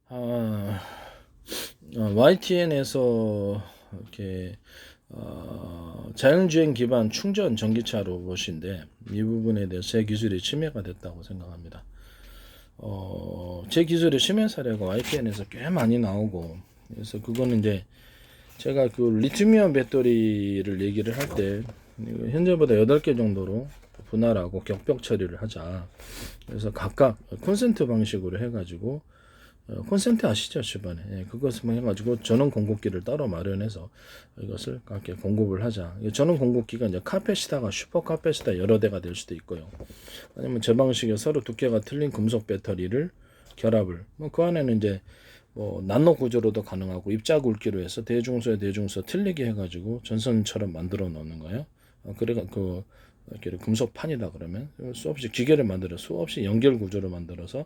아, YTN에서 이렇게 자율주행 기반 충전 전기차 로봇인데 이 부분에 대해서 제 기술이 침해가 됐다고 생각합니다. 제 기술의 침해 사례가 YTN에서 꽤 많이 나오고, 그래서 그거는 이제 제가 그 리튬이온 배터리를 얘기를 할 때 현재보다 8개 정도로 분할하고 격벽 처리를 하자. 그래서 각각 콘센트 방식으로 해가지고 콘센트 아시죠? 주변에. 예, 그것을 해가지고 전원 공급기를 따로 마련해서 이것을 이렇게 공급을 하자. 전원 공급기가 이제 카패시터가 슈퍼 카패시터 여러 대가 될 수도 있고요. 아니면 제 방식에 서로 두께가 틀린 금속 배터리를 결합을. 그 안에는 이제 나노 구조로도 가능하고 입자 굵기로 해서 대중소에 대중소 틀리게 해가지고 전선처럼 만들어 놓는 거예요. 그래가 이렇게 금속판이다 그러면 수없이 기계를 만들어 수없이 연결 구조를 만들어서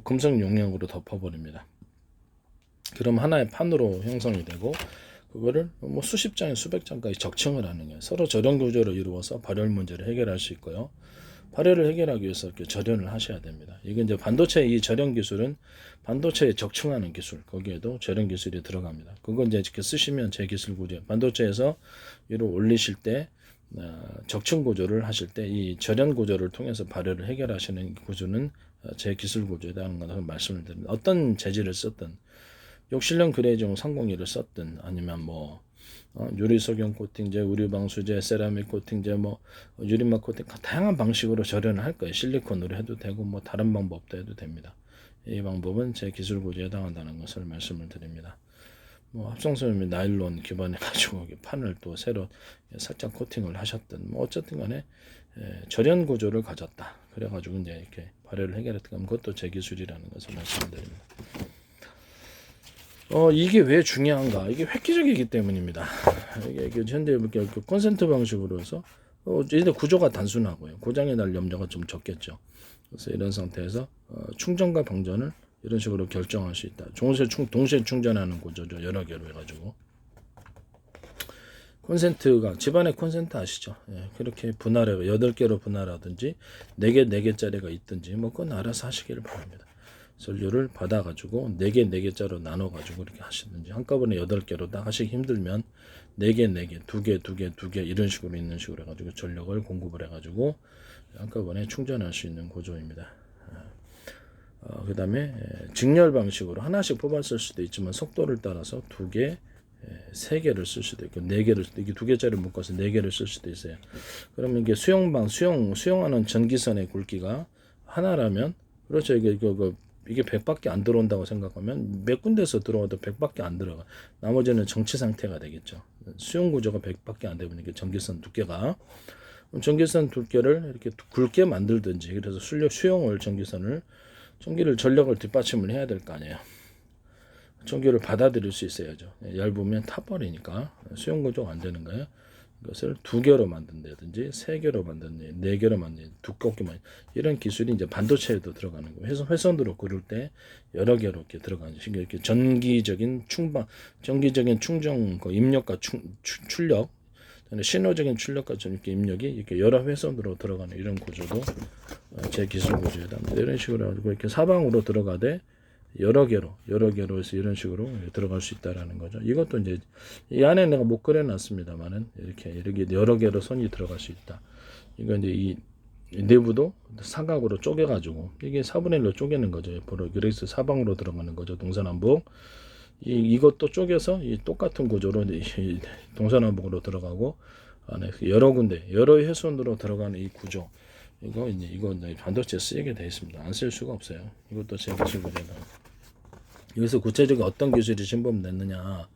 금속 용량으로 덮어버립니다. 그럼 하나의 판으로 형성이 되고 그거를 수십 장에 수백 장까지 적층을 하는 거예요. 서로 절연 구조로 이루어서 발열 문제를 해결할 수 있고요. 발열을 해결하기 위해서 이렇게 절연을 하셔야 됩니다. 이게 이제 반도체 이 절연 기술은 반도체에 적층하는 기술, 거기에도 절연 기술이 들어갑니다. 그거 이제 이렇게 쓰시면 제 기술 구조, 반도체에서 위로 올리실 때 적층 구조를 하실 때 이 절연 구조를 통해서 발열을 해결하시는 구조는 제 기술 구조라는 것을 말씀을 드립니다. 어떤 재질을 썼든 욕실형 그레이종 301을 썼든 아니면 유리 석영 코팅제, 우리 방수제, 세라믹 코팅제, 유리막 코팅 다양한 방식으로 절연을 할 거예요. 실리콘으로 해도 되고 다른 방법도 해도 됩니다. 이 방법은 제 기술 구조에 해당한다는 것을 말씀을 드립니다. 합성소염이 나일론 기반해 가지고 판을 또 새로 살짝 코팅을 하셨든 어쨌든 간에 절연 구조를 가졌다. 그래 가지고 이제 이렇게 발열을 해결했던 그것도 제 기술이라는 것을 말씀드립니다. 이게 왜 중요한가? 이게 획기적이기 때문입니다. 이게 현재 콘센트 방식으로 해서 얘네 구조가 단순하고요. 고장이 날 염려가 좀 적겠죠. 그래서 이런 상태에서 충전과 방전을 이런 식으로 결정할 수 있다. 동시에 충전하는 구조죠. 여러 개로 해가지고. 콘센트가 집안에 콘센트 아시죠? 예, 그렇게 분할해 8개로 분할하든지 4개짜리가 있든지 그건 알아서 하시기를 바랍니다. 전류를 받아가지고 4개짜리로 나눠가지고 이렇게 하시든지 한꺼번에 8개로 딱 하시기 힘들면 4개, 2개 이런 식으로 있는 식으로 해가지고 전력을 공급을 해가지고 한꺼번에 충전할 수 있는 구조입니다. 그 다음에 직렬 방식으로 하나씩 뽑아 쓸 수도 있지만 속도를 따라서 2개, 3개를 쓸 수도 있고 4개를 이게 2개짜리 묶어서 4개를 쓸 수도 있어요. 그러면 이게 수용하는 전기선의 굵기가 하나라면 그렇죠. 이게 100밖에 안 들어온다고 생각하면 몇 군데서 들어와도 100밖에 안 들어가. 나머지는 정체 상태가 되겠죠. 수용 구조가 100밖에 안 되면 이게 전기선 두께가 전기선 두께를 이렇게 굵게 만들든지 그래서 수용을 전기를 전력을 뒷받침을 해야 될 거 아니에요. 전기를 받아들일 수 있어야죠. 얇으면 타버리니까 수용 구조가 안 되는 거예요. 이것을 2개로 만든다든지 3개로 만든다든지 4개로 만든다든지 두껍게만 이런 기술이 이제 반도체에도 들어가는 거예요. 회선으로 그릴 때 여러 개로 이렇게 들어가는 식으로 이렇게 전기적인 충전 입력과 출력 신호적인 출력과 이렇게 입력이 이렇게 여러 회선으로 들어가는 이런 구조도 제 기술 구조에다 이런 식으로 해가지고 이렇게 사방으로 들어가되 여러 개로 해서 이런 식으로 들어갈 수 있다라는 거죠. 이것도 이제 이 안에 내가 못 그려놨습니다만은 이렇게 여러 개로 선이 들어갈 수 있다. 이거 이제 이 내부도 사각으로 쪼개가지고 이게 4분의 1로 쪼개는 거죠. 그래서 사방으로 들어가는 거죠. 동서남북. 이것도 쪼개서 이 똑같은 구조로 이 동서남북으로 들어가고 안에 여러 군데 여러 회선으로 들어가는 이 구조. 이거 반도체 쓰게 되어 있습니다. 안 쓸 수가 없어요. 이것도 제 기술 구조다. 여기서 구체적으로 어떤 기술이 진범됐느냐.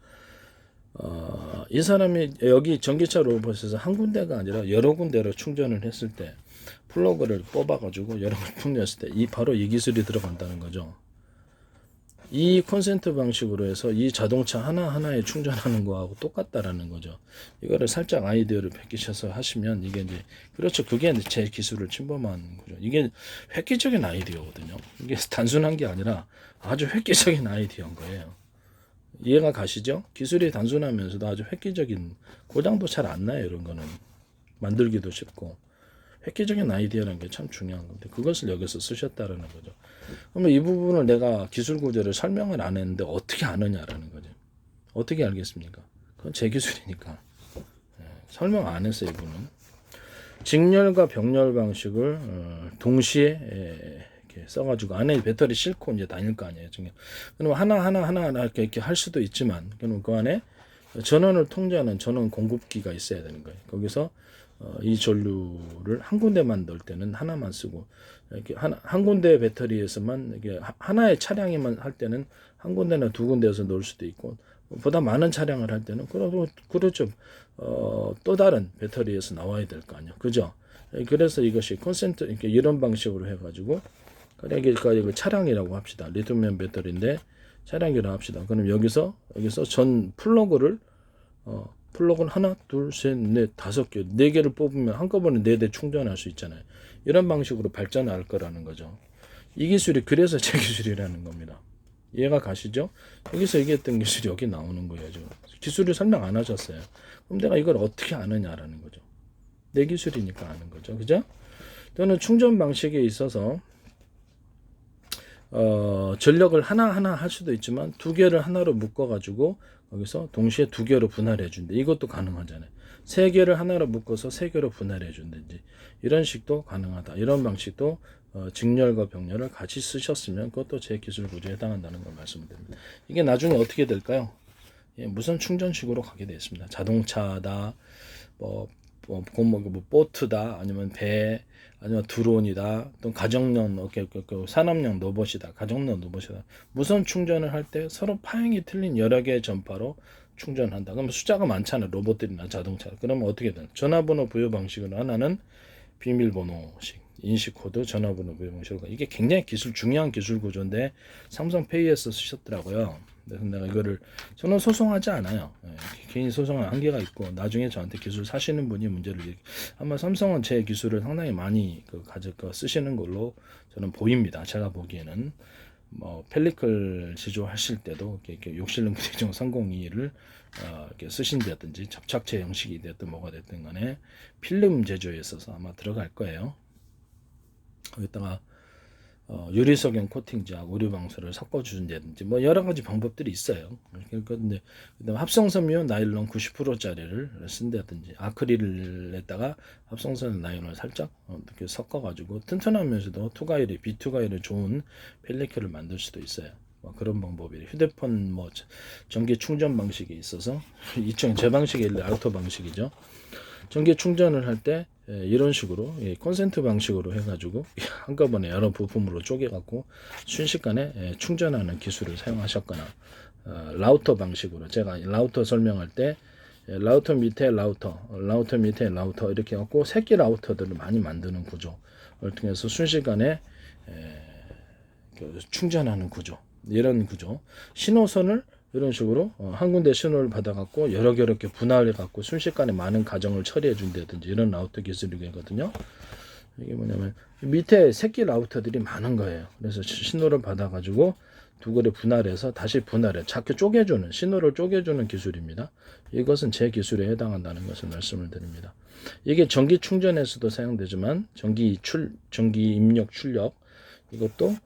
이 사람이 여기 전기차 로봇에서 한 군데가 아니라 여러 군데로 충전을 했을 때 플러그를 뽑아가지고 여러 걸 풍렸을 때 바로 이 기술이 들어간다는 거죠. 이 콘센트 방식으로 해서 이 자동차 하나하나에 충전하는 거하고 똑같다라는 거죠. 이거를 살짝 아이디어를 베끼셔서 하시면 이게 이제 그렇죠. 그게 제 기술을 침범한 거죠. 이게 획기적인 아이디어거든요. 이게 단순한 게 아니라 아주 획기적인 아이디어인 거예요. 이해가 가시죠? 기술이 단순하면서도 아주 획기적인 고장도 잘 안 나요. 이런 거는 만들기도 쉽고 획기적인 아이디어라는 게 참 중요한 건데 그것을 여기서 쓰셨다라는 거죠. 그러면 이 부분을 내가 기술 구조를 설명을 안 했는데 어떻게 아느냐라는 거죠. 어떻게 알겠습니까? 그건 제 기술이니까. 설명 안 했어요, 이분은. 직렬과 병렬 방식을 동시에 이렇게 써가지고 안에 배터리 싣고 이제 다닐 거 아니에요. 그럼 하나 이렇게 할 수도 있지만, 그럼 그 안에 전원을 통제하는 전원 공급기가 있어야 되는 거예요. 거기서 이 전류를 한 군데만 넣을 때는 하나만 쓰고, 이렇게 한 군데 배터리에서만 이게 하나의 차량에만 할 때는 한 군데나 두 군데에서 넣을 수도 있고, 보다 많은 차량을 할 때는 그렇죠. 또 다른 배터리에서 나와야 될 거 아니에요. 그죠? 그래서 이것이 콘센트 이렇게 이런 방식으로 해가지고 그러니까 이거 차량이라고 합시다. 리튬이온 배터리인데 차량이라고 합시다. 그럼 여기서 전 플러그를 하나, 둘, 셋, 넷, 5개, 4개를 뽑으면 한꺼번에 4대 충전할 수 있잖아요. 이런 방식으로 발전할 거라는 거죠. 이 기술이 그래서 제 기술이라는 겁니다. 이해가 가시죠? 여기서 얘기했던 기술이 여기 나오는 거예요. 지금. 기술을 설명 안 하셨어요. 그럼 내가 이걸 어떻게 아느냐라는 거죠. 내 기술이니까 아는 거죠. 그죠? 또는 충전 방식에 있어서 전력을 하나 할 수도 있지만 2개를 하나로 묶어가지고 거기서 동시에 2개로 분할해 준대. 이것도 가능하잖아요. 3개를 하나로 묶어서 3개로 분할해 준다든지 이런 식도 가능하다. 이런 방식도 직렬과 병렬을 같이 쓰셨으면 그것도 제 기술 구조에 해당한다는 걸 말씀드립니다. 이게 나중에 어떻게 될까요? 예, 무선 충전식으로 가게 되었습니다. 자동차다, 보트다, 아니면 배, 아니면 드론이다, 또 가정용, 산업용 로봇이다, 가정용 로봇이다. 무선 충전을 할 때 서로 파형이 틀린 여러 개의 전파로 충전한다. 그럼 숫자가 많잖아, 로봇들이나 자동차. 그러면 어떻게 되나? 전화번호 부여 방식으로 하나는 비밀번호식, 인식 코드, 전화번호 부여 방식으로. 이게 굉장히 중요한 기술 구조인데 삼성페이에서 쓰셨더라고요. 그래서 내가 이거를 저는 소송하지 않아요. 개인 소송은 한계가 있고 나중에 저한테 기술 사시는 분이 문제를 아마 삼성은 제 기술을 상당히 많이 쓰시는 걸로 저는 보입니다. 제가 보기에는 펠리클 제조하실 때도 이렇게 욕실능 대종 302를 이렇게 쓰신다든지 접착제 형식이 됐든 뭐가 됐든 간에 필름 제조에 있어서 아마 들어갈 거예요. 거기다가 유리석용 코팅제하고 의류방수를 섞어주는다든지 뭐 여러 가지 방법들이 있어요. 그런데 그다음 합성섬유 나일론 90%짜리를 쓴다든지 아크릴에다가 합성섬유 나일론을 살짝 이렇게 섞어가지고 튼튼하면서도 B2가일이 좋은 펠리클을 만들 수도 있어요. 뭐 그런 방법이 휴대폰 전기 충전 방식이 있어서 이쪽 제 방식이 라우터 방식이죠. 전기 충전을 할 때 이런 식으로 콘센트 방식으로 해가지고 한꺼번에 여러 부품으로 쪼개갖고 순식간에 충전하는 기술을 사용하셨거나 라우터 방식으로 제가 라우터 설명할 때 라우터 밑에 라우터 이렇게 갖고 새끼 라우터들을 많이 만드는 구조를 통해서 순식간에 충전하는 구조, 이런 구조, 신호선을 이런 식으로 한 군데 신호를 받아갖고 여러 개 이렇게 분할해갖고 순식간에 많은 가정을 처리해 준다든지 이런 라우터 기술이거든요. 이게 뭐냐면 밑에 새끼 라우터들이 많은 거예요. 그래서 신호를 받아가지고 2개를 분할해서 다시 자꾸 쪼개주는, 신호를 쪼개주는 기술입니다. 이것은 제 기술에 해당한다는 것을 말씀을 드립니다. 이게 전기 충전에서도 사용되지만 전기 입력 출력 이것도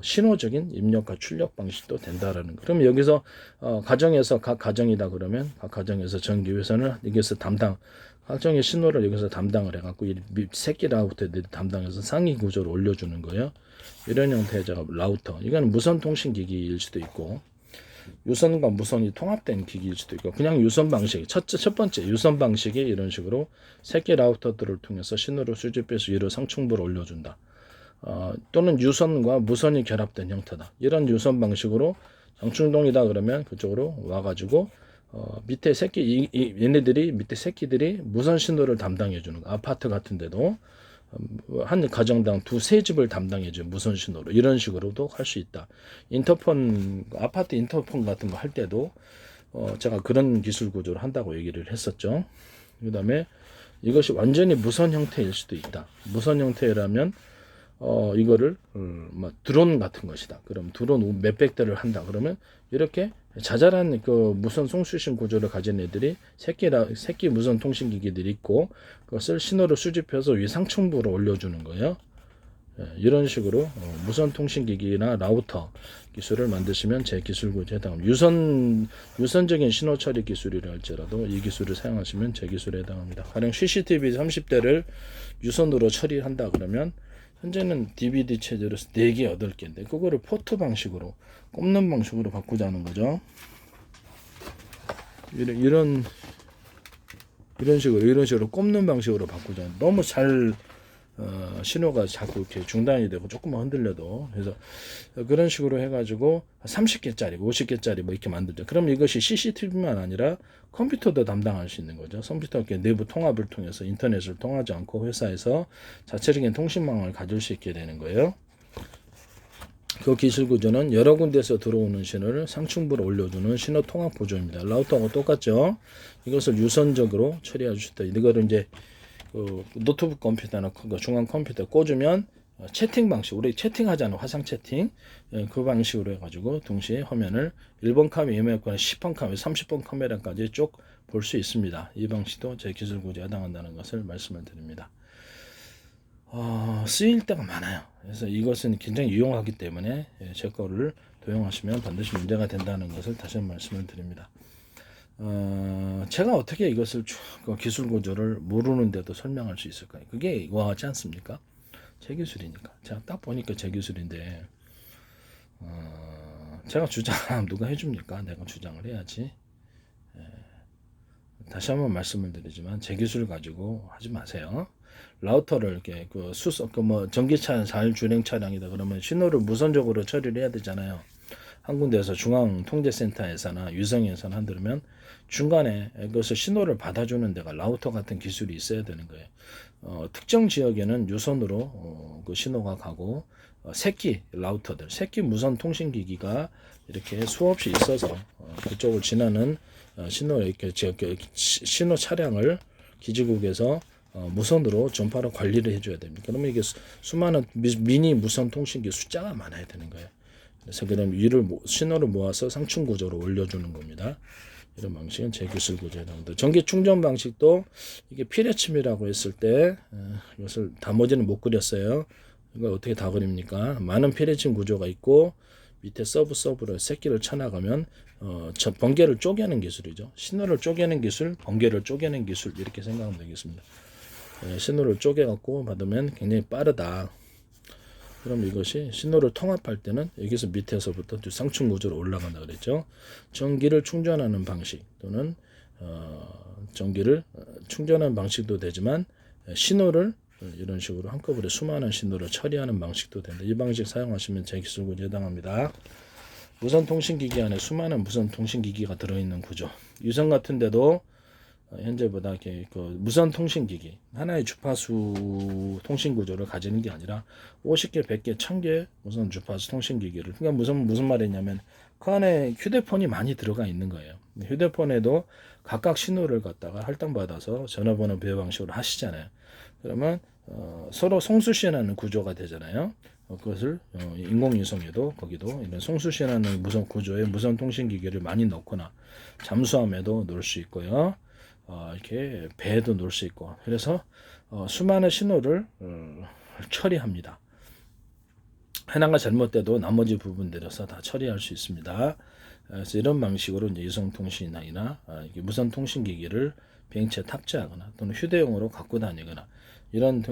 신호적인 입력과 출력 방식도 된다라는 거. 그럼 여기서 가정에서 각 가정이다 그러면 각 가정에서 전기회선을 여기서 가정의 신호를 여기서 담당을 해갖고 이 새끼 라우터들이 담당해서 상위 구조를 올려주는 거예요. 이런 형태의 라우터. 이건 무선 통신 기기일 수도 있고 유선과 무선이 통합된 기기일 수도 있고 그냥 유선 방식. 첫 번째 유선 방식이 이런 식으로 새끼 라우터들을 통해서 신호를 수집해서 위로 상층부를 올려준다. 또는 유선과 무선이 결합된 형태다. 이런 유선 방식으로 장충동이다 그러면 그쪽으로 와가지고 밑에 얘네들이 밑에 새끼들이 무선 신호를 담당해 주는 거. 아파트 같은데도 한 가정당 2-3집을 담당해 줘 무선 신호로 이런 식으로도 할 수 있다. 아파트 인터폰 같은 거 할 때도 제가 그런 기술 구조를 한다고 얘기를 했었죠. 그다음에 이것이 완전히 무선 형태일 수도 있다. 무선 형태라면 이거를 뭐 드론 같은 것이다. 그럼 드론 몇백 대를 한다. 그러면 이렇게 자잘한 그 무선 송수신 구조를 가진 애들이 새끼 무선 통신기기들이 있고 그것을 신호를 수집해서 위상층부로 올려주는 거예요. 이런 식으로 무선 통신기기나 라우터 기술을 만드시면 제 기술 구조에 해당합니다. 유선적인 신호 처리 기술이라 할지라도 이 기술을 사용하시면 제 기술에 해당합니다. 가령 CCTV 30대를 유선으로 처리한다 그러면 현재는 DVD 체제로 4개, 8개인데 그거를 포트 방식으로 꼽는 방식으로 바꾸자는 거죠. 이런 식으로 꼽는 방식으로 바꾸자. 너무 잘 신호가 자꾸 이렇게 중단이 되고 조금만 흔들려도 그래서 그런 식으로 해가지고 30개짜리, 50개짜리 뭐 이렇게 만들죠. 그럼 이것이 CCTV만 아니라 컴퓨터도 담당할 수 있는 거죠. 컴퓨터 내부 통합을 통해서 인터넷을 통하지 않고 회사에서 자체적인 통신망을 가질 수 있게 되는 거예요. 그 기술 구조는 여러 군데에서 들어오는 신호를 상층부로 올려주는 신호 통합 구조입니다. 라우터하고 똑같죠. 이것을 유선적으로 처리할 수 있다. 이거를 이제 노트북 컴퓨터나 중앙 컴퓨터에 꽂으면 채팅 방식, 우리 채팅하잖아, 화상 채팅. 그 방식으로 해가지고 동시에 화면을 1번 카메라, 2번 카메라, 10번 카메라, 30번 카메라까지 쭉 볼 수 있습니다. 이 방식도 제 기술 구조에 해당한다는 것을 말씀을 드립니다. 쓰일 때가 많아요. 그래서 이것은 굉장히 유용하기 때문에 제 거를 도용하시면 반드시 문제가 된다는 것을 다시 한번 말씀을 드립니다. 제가 어떻게 이것을 기술 구조를 모르는데도 설명할 수 있을까요? 그게 와하지 않습니까? 제 기술이니까. 제가 딱 보니까 제 기술인데, 제가 주장하면 누가 해줍니까? 내가 주장을 해야지. 다시 한번 말씀을 드리지만, 제 기술 가지고 하지 마세요. 라우터를 이렇게 전기차 자율주행 차량이다 그러면 신호를 무선적으로 처리를 해야 되잖아요. 한 군데에서 중앙통제센터에서나 유성에서나 한다면 중간에 그것을 신호를 받아주는 데가 라우터 같은 기술이 있어야 되는 거예요. 특정 지역에는 유선으로 그 신호가 가고 새끼 라우터들, 새끼 무선 통신기기가 이렇게 수없이 있어서 그쪽을 지나는 신호 차량을 기지국에서 무선으로 전파로 관리를 해줘야 됩니다. 그러면 이게 수많은 미니 무선 통신기 숫자가 많아야 되는 거예요. 그래서 그럼 신호를 모아서 상층 구조로 올려주는 겁니다. 이런 방식은 제 기술 구조에 해당합니다. 전기 충전 방식도 이게 피레침이라고 했을 때 이것을 다머지는 못 그렸어요. 이걸 어떻게 다 그립니까? 많은 피레침 구조가 있고 밑에 서브로 새끼를 쳐나가면 번개를 쪼개는 기술이죠. 신호를 쪼개는 기술, 번개를 쪼개는 기술 이렇게 생각하면 되겠습니다. 신호를 쪼개갖고 받으면 굉장히 빠르다. 그럼 이것이 신호를 통합할 때는 여기서 밑에서부터 상층 구조로 올라간다 그랬죠. 전기를 충전하는 방식 또는 전기를 충전하는 방식도 되지만 신호를 이런 식으로 한꺼번에 수많은 신호를 처리하는 방식도 된다. 이 방식 사용하시면 제 기술 구조에 해당합니다. 무선 통신기기 안에 수많은 무선 통신기기가 들어있는 구조. 유선 같은 데도 현재보다 이렇게 무선 통신기기 하나의 주파수 통신 구조를 가지는 게 아니라 50개, 100개, 1000개 무선 주파수 통신기기를 그러니까 무슨 말이냐면 그 안에 휴대폰이 많이 들어가 있는 거예요. 휴대폰에도 각각 신호를 갖다가 할당받아서 전화번호 배열 방식으로 하시잖아요. 그러면 서로 송수신하는 구조가 되잖아요. 그것을 인공위성에도 거기도 이런 송수신하는 무선 구조에 무선 통신기기를 많이 넣거나 잠수함에도 넣을 수 있고요. 이렇게 배에도 놓을 수 있고 그래서 수많은 신호를 처리합니다. 하나가 잘못돼도 나머지 부분들에서 다 처리할 수 있습니다. 그래서 이런 방식으로 이제 위성통신이나 무선 통신기기를 비행체에 탑재하거나 또는 휴대용으로 갖고 다니거나 이런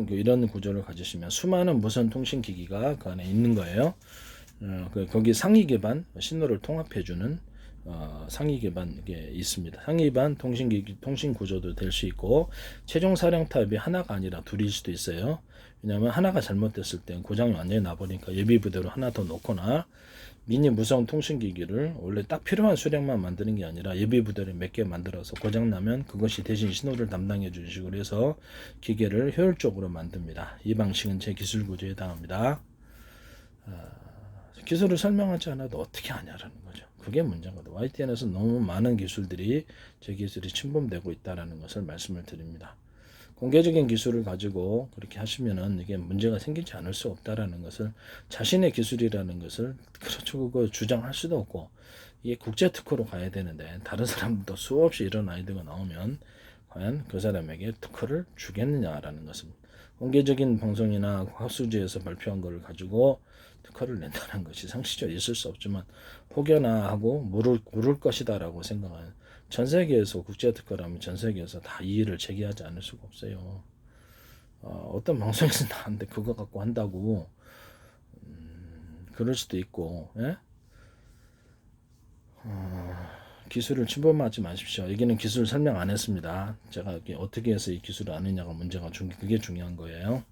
구조를 가지시면 수많은 무선 통신기기가 그 안에 있는 거예요. 거기 상위 기반 신호를 통합해주는 상위 기반 게 있습니다. 상위 기반 통신기기 통신 구조도 될 수 있고 최종 사령 타입이 하나가 아니라 둘일 수도 있어요. 왜냐하면 하나가 잘못됐을 때 고장이 완전히 나버리니까 예비 부대로 하나 더 넣거나 미니 무선 통신기기를 원래 딱 필요한 수량만 만드는 게 아니라 예비 부대를 몇 개 만들어서 고장 나면 그것이 대신 신호를 담당해 주는 식으로 해서 기계를 효율적으로 만듭니다. 이 방식은 제 기술 구조에 해당합니다. 기술을 설명하지 않아도 어떻게 하냐라는 거죠. 그게 문제거든요. YTN에서 너무 많은 기술들이 제 기술이 침범되고 있다는 것을 말씀을 드립니다. 공개적인 기술을 가지고 그렇게 하시면은 이게 문제가 생기지 않을 수 없다라는 것을 자신의 기술이라는 것을 그렇죠 그거 주장할 수도 없고 이게 국제 특허로 가야 되는데 다른 사람도 수없이 이런 아이디어가 나오면 과연 그 사람에게 특허를 주겠느냐라는 것은 공개적인 방송이나 학술지에서 발표한 것을 가지고 특허를 낸다는 것이 상식적으로 있을 수 없지만 혹여나 하고 모를 것이다라고 생각하는 전 세계에서 국제 특허라면 전 세계에서 다 이의를 제기하지 않을 수가 없어요. 어떤 방송에서 나왔는데 그거 갖고 한다고 그럴 수도 있고 예? 기술을 침범하지 마십시오. 여기는 기술 설명 안 했습니다. 제가 어떻게 해서 이 기술을 아느냐가 문제가 그게 중요한 거예요.